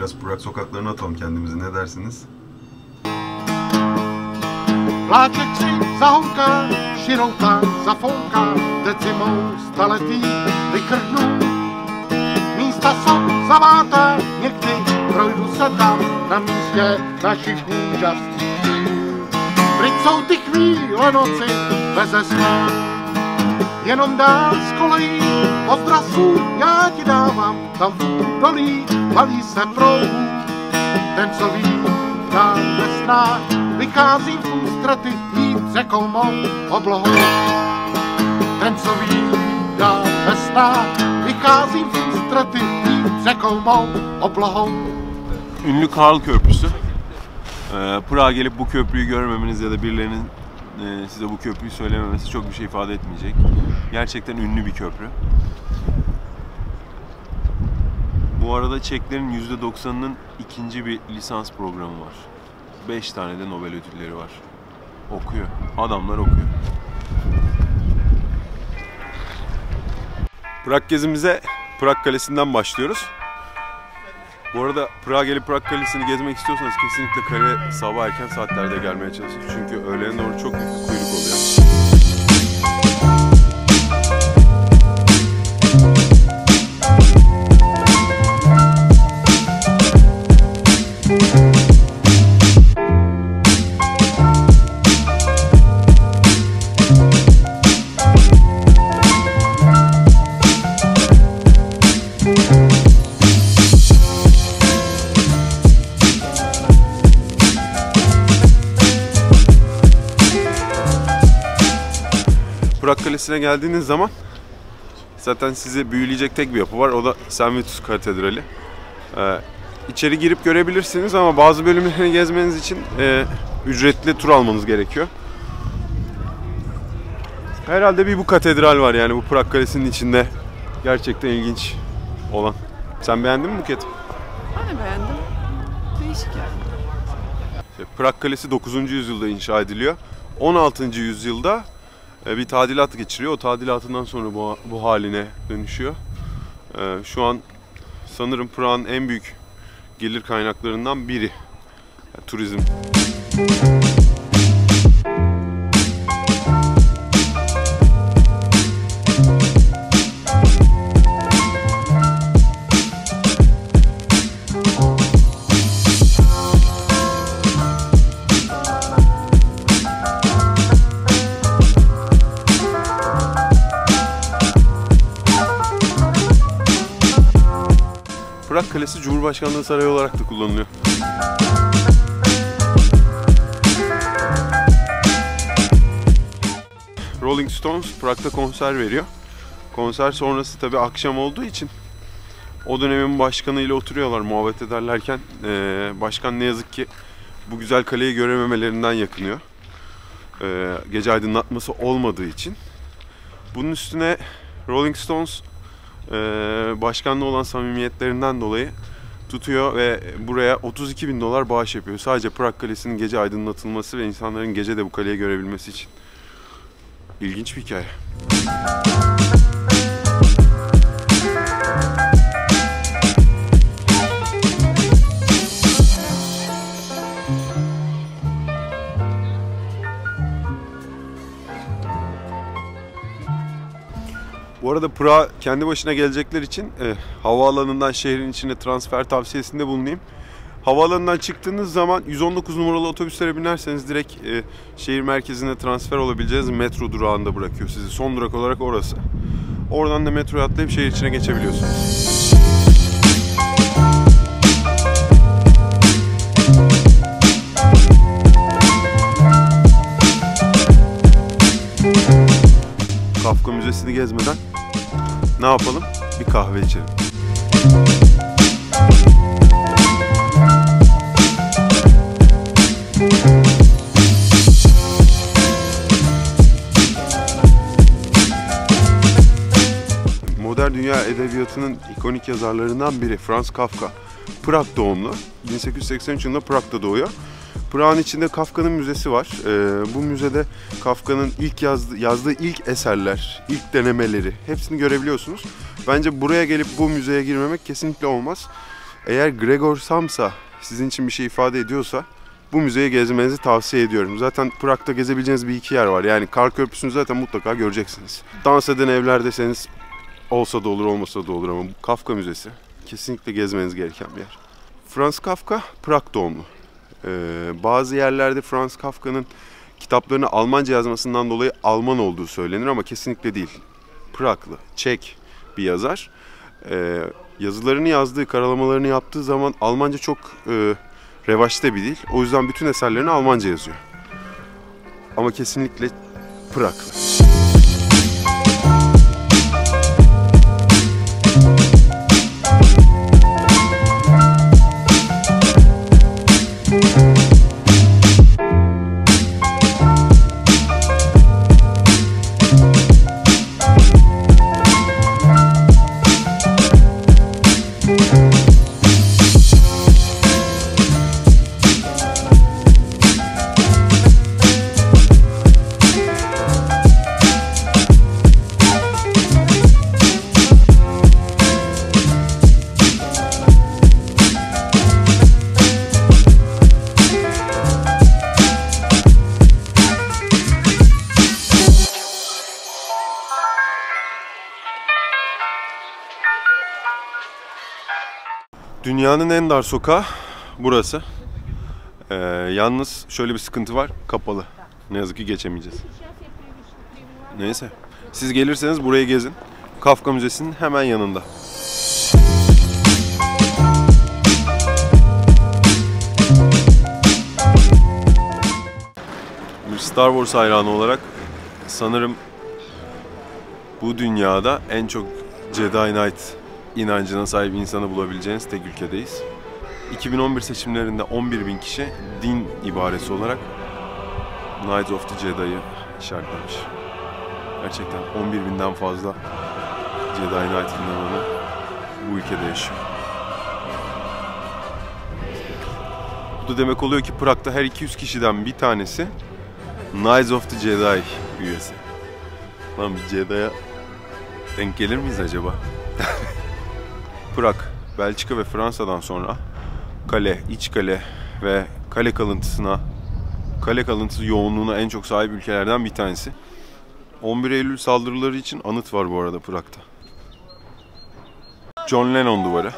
biraz Prag sokaklarına atalım kendimizi, ne dersiniz? Vláček si zahouká, široká zafouká, decimou staletí vykrdnu. Místa jsou zavátá, někdy projdu se tam na místě našich úžasných. Pryč jsou ty chvíle noci beze sna, jenom dál z kolejí odrasů já ti dávám, tam v údolí valí se proud. Ten, co ví, dám ve snách, vychází v ústrety jít řekou mou oblohou. Ten, co ví, dám ve snách, vychází v ústrety jít řekou mou oblohou. Ünlü Karl Köprüsü. Prag'a gelip bu köprüyü görmemeniz ya da birilerinin size bu köprüyü söylememesi çok bir şey ifade etmeyecek. Gerçekten ünlü bir köprü. Bu arada Çeklerin %90'ının ikinci bir lisans programı var. 5 tane de Nobel ödülleri var. Okuyor. Adamlar okuyor. Prag gezimize Prag Kalesi'nden başlıyoruz. Bu arada Prag'a gelip Prag Kalesi'ni gezmek istiyorsanız kesinlikle kale sabah erken saatlerde gelmeye çalışın. Çünkü öğlene doğru çok büyük bir kuyruk oluyor. Prag Kalesi'ne geldiğiniz zaman zaten sizi büyüleyecek tek bir yapı var. O da St. Vitus Katedrali. İçeri girip görebilirsiniz ama bazı bölümlerini gezmeniz için ücretli tur almanız gerekiyor. Herhalde bir bu katedral var yani bu Prag Kalesi'nin içinde. Gerçekten ilginç olan. Sen beğendin mi Buket? Ben de beğendim. Değişik yani. Prag Kalesi 9. yüzyılda inşa ediliyor. 16. yüzyılda bir tadilat geçiriyor. O tadilatından sonra bu haline dönüşüyor. Şu an sanırım Prag'ın en büyük gelir kaynaklarından biri. Yani turizm. Prag Kalesi Cumhurbaşkanlığı Sarayı olarak da kullanılıyor. Rolling Stones Prag'da konser veriyor. Konser sonrası tabii akşam olduğu için o dönemin başkanıyla oturuyorlar muhabbet ederlerken başkan ne yazık ki bu güzel kaleyi görememelerinden yakınıyor. Gece aydınlatması olmadığı için. Bunun üstüne Rolling Stones başkanla olan samimiyetlerinden dolayı tutuyor ve buraya $32.000 bağış yapıyor. Sadece Prag Kalesi'nin gece aydınlatılması ve insanların gece de bu kaleyi görebilmesi için. İlginç bir hikaye. Bu arada Prag'a kendi başına gelecekler için havaalanından şehrin içine transfer tavsiyesinde bulunayım. Havaalanından çıktığınız zaman 119 numaralı otobüslere binerseniz direkt şehir merkezine transfer olabileceğiniz metro durağında bırakıyor sizi. Son durak olarak orası. Oradan da metroya atlayıp şehir içine geçebiliyorsunuz. Kafka Müzesi'ni gezmeden ne yapalım? Bir kahve içelim. Modern dünya edebiyatının ikonik yazarlarından biri Franz Kafka. Prag doğumlu. 1883 yılında Prag'da doğuyor. Prag'ın içinde Kafka'nın müzesi var. Bu müzede Kafka'nın ilk yazdığı ilk eserler, ilk denemeleri hepsini görebiliyorsunuz. Bence buraya gelip bu müzeye girmemek kesinlikle olmaz. Eğer Gregor Samsa sizin için bir şey ifade ediyorsa bu müzeyi gezmenizi tavsiye ediyorum. Zaten Prag'da gezebileceğiniz bir iki yer var. Yani Kar Köprüsü'nü zaten mutlaka göreceksiniz. Dans eden evler deseniz olsa da olur, olmasa da olur ama Kafka Müzesi kesinlikle gezmeniz gereken bir yer. Franz Kafka Prag doğumlu. Bazı yerlerde Franz Kafka'nın kitaplarını Almanca yazmasından dolayı Alman olduğu söylenir ama kesinlikle değil. Praglı, Çek bir yazar. Yazılarını yazdığı, karalamalarını yaptığı zaman Almanca çok revaçta bir dil. O yüzden bütün eserlerini Almanca yazıyor. Ama kesinlikle Praglı. Dünyanın en dar sokağı burası. Yalnız şöyle bir sıkıntı var, kapalı. Ne yazık ki geçemeyeceğiz. Neyse, siz gelirseniz burayı gezin. Kafka Müzesi'nin hemen yanında. Bir Star Wars hayranı olarak sanırım bu dünyada en çok Jedi Knight inancına sahip insanı bulabileceğiniz tek ülkedeyiz. 2011 seçimlerinde 11.000 kişi din ibaresi olarak Knights of the Jedi'yi işaretlemiş. Gerçekten 11.000'den fazla Jedi Knight inananı bu ülkede yaşıyor. Bu da demek oluyor ki Prag'da her 200 kişiden bir tanesi Knights of the Jedi üyesi. Lan bir Jedi'ye denk gelir miyiz acaba? Prag, Belçika ve Fransa'dan sonra kale, iç kale ve kale kalıntısı yoğunluğuna en çok sahip ülkelerden bir tanesi. 11 Eylül saldırıları için anıt var bu arada Prag'da. John Lennon duvarı.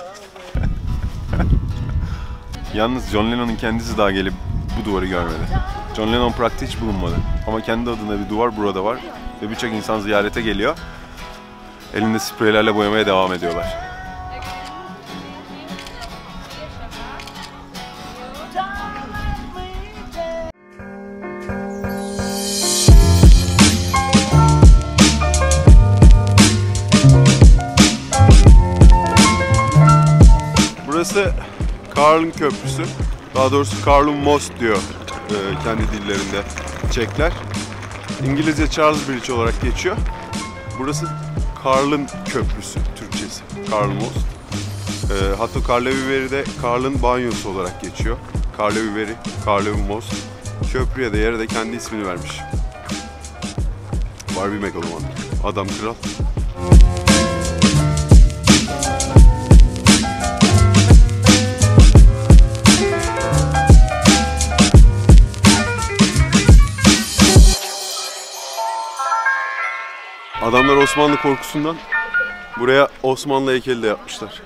Yalnız John Lennon'un kendisi daha gelip bu duvarı görmedi. John Lennon Prag'da hiç bulunmadı. Ama kendi adına bir duvar burada var ve birçok insan ziyarete geliyor. Elinde spreylerle boyamaya devam ediyorlar. Burası Karl'ın Köprüsü. Daha doğrusu Karl'ın Most diyor kendi dillerinde Çekler. İngilizce Charles Bridge olarak geçiyor. Burası Karl'ın Köprüsü Türkçesi. Karl Most. Hatta Karlovy de Karl'ın banyosu olarak geçiyor. Karlovy Most. Köprüye de yere de kendi ismini vermiş. Barbie megaloman. Adam kral. Adamlar Osmanlı korkusundan buraya Osmanlı heykeli de yapmışlar.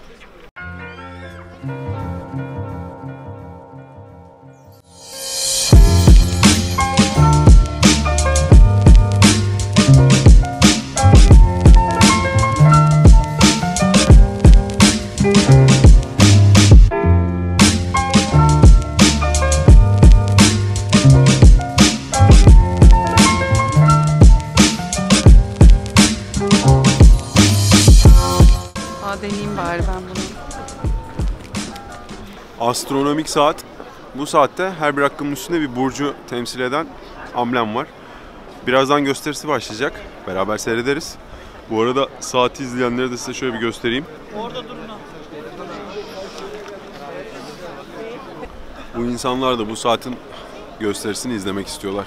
Deneyeyim bari ben bunu. Astronomik saat. Bu saatte her bir rakamın üstünde bir burcu temsil eden amblem var. Birazdan gösterisi başlayacak. Beraber seyrederiz. Bu arada saati izleyenleri de size şöyle bir göstereyim. Bu insanlar da bu saatin gösterisini izlemek istiyorlar.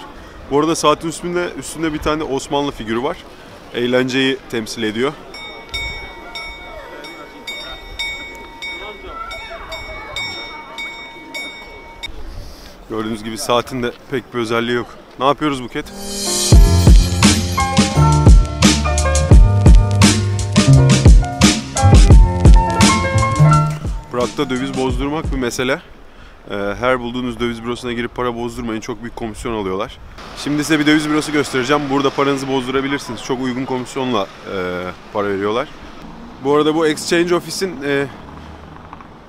Bu arada saatin üstünde bir tane Osmanlı figürü var. Eğlenceyi temsil ediyor. Gördüğünüz gibi saatin de pek bir özelliği yok. Ne yapıyoruz Buket? Prag'da döviz bozdurmak bir mesele. Her bulduğunuz döviz bürosuna girip para bozdurmayın. Çok büyük komisyon alıyorlar. Şimdi size bir döviz bürosu göstereceğim. Burada paranızı bozdurabilirsiniz. Çok uygun komisyonla para veriyorlar. Bu arada bu Exchange Office'in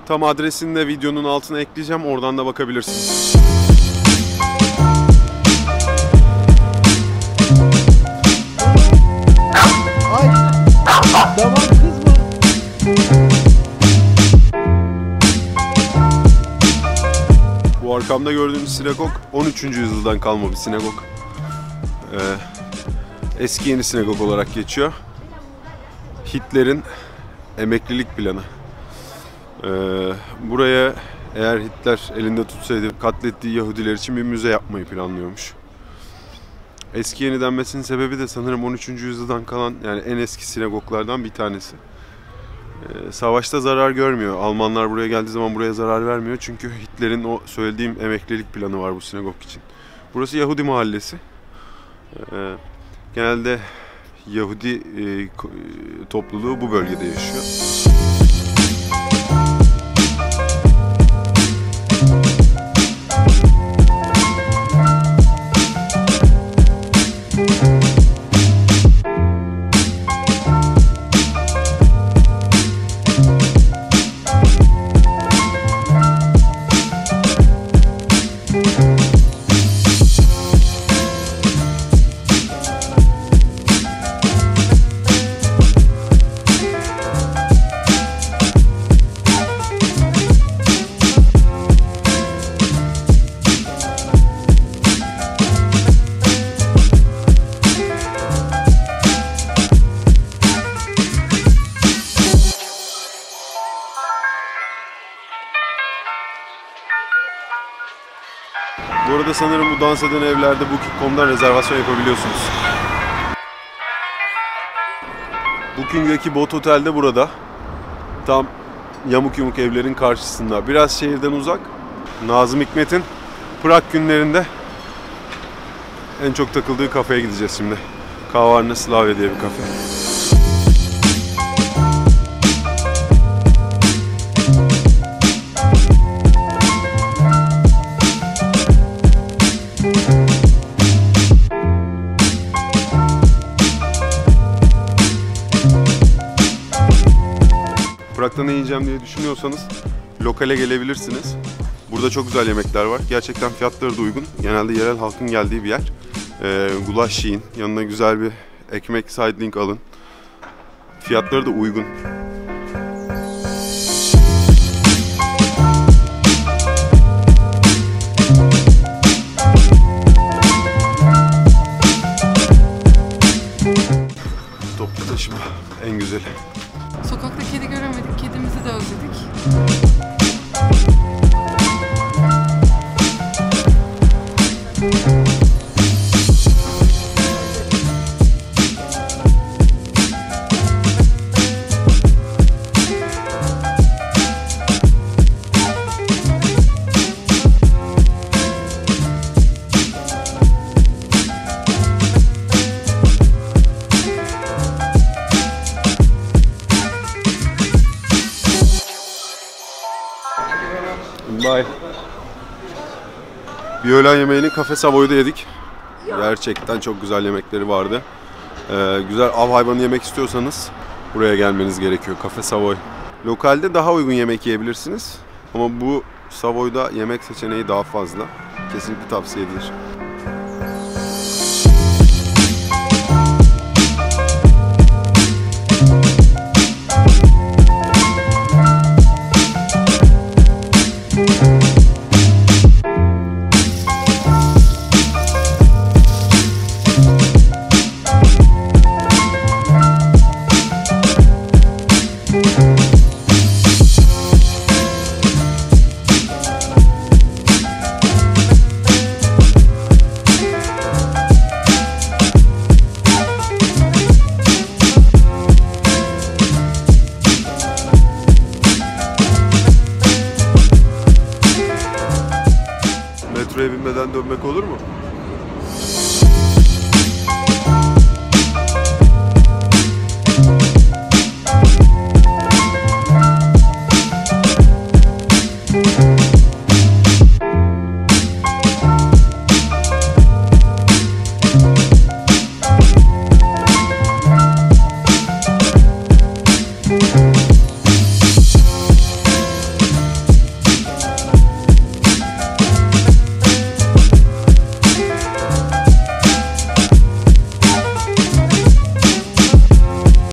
tam adresini de videonun altına ekleyeceğim. Oradan da bakabilirsiniz. Ay, tamam kızma. Bu arkamda gördüğünüz sinagog 13. yüzyıldan kalma bir sinagog. Eski yeni sinagog olarak geçiyor. Hitler'in emeklilik planı. Buraya eğer Hitler elinde tutsaydı katlettiği Yahudiler için bir müze yapmayı planlıyormuş. Eski yeni denmesinin sebebi de sanırım 13. yüzyıldan kalan yani en eski sinagoglardan bir tanesi. Savaşta zarar görmüyor. Almanlar buraya geldiği zaman buraya zarar vermiyor. Çünkü Hitler'in o söylediğim emeklilik planı var bu sinagog için. Burası Yahudi mahallesi. Genelde Yahudi topluluğu bu bölgede yaşıyor. Bu arada sanırım bu dans eden evlerde Booking.com'dan rezervasyon yapabiliyorsunuz. Booking'deki Bot Otel de burada. Tam yamuk yumuk evlerin karşısında. Biraz şehirden uzak. Nazım Hikmet'in Prag günlerinde en çok takıldığı kafeye gideceğiz şimdi. Kavarna Slavia diye bir kafe. Prag'da ne yiyeceğim diye düşünüyorsanız lokale gelebilirsiniz. Burada çok güzel yemekler var. Gerçekten fiyatları da uygun. Genelde yerel halkın geldiği bir yer. Gulaş yiyin. Yanına güzel bir ekmek sideling alın. Fiyatları da uygun. Toplu taşıma en güzeli. Sokakta kedi göremedik, kedimizi de özledik. Bye. Bir öğlen yemeğini Cafe Savoy'da yedik. Gerçekten çok güzel yemekleri vardı. Güzel av hayvanı yemek istiyorsanız buraya gelmeniz gerekiyor. Cafe Savoy. Lokalde daha uygun yemek yiyebilirsiniz. Ama bu Savoy'da yemek seçeneği daha fazla. Kesinlikle tavsiye edilir. Metroya binmeden dönmek olur mu?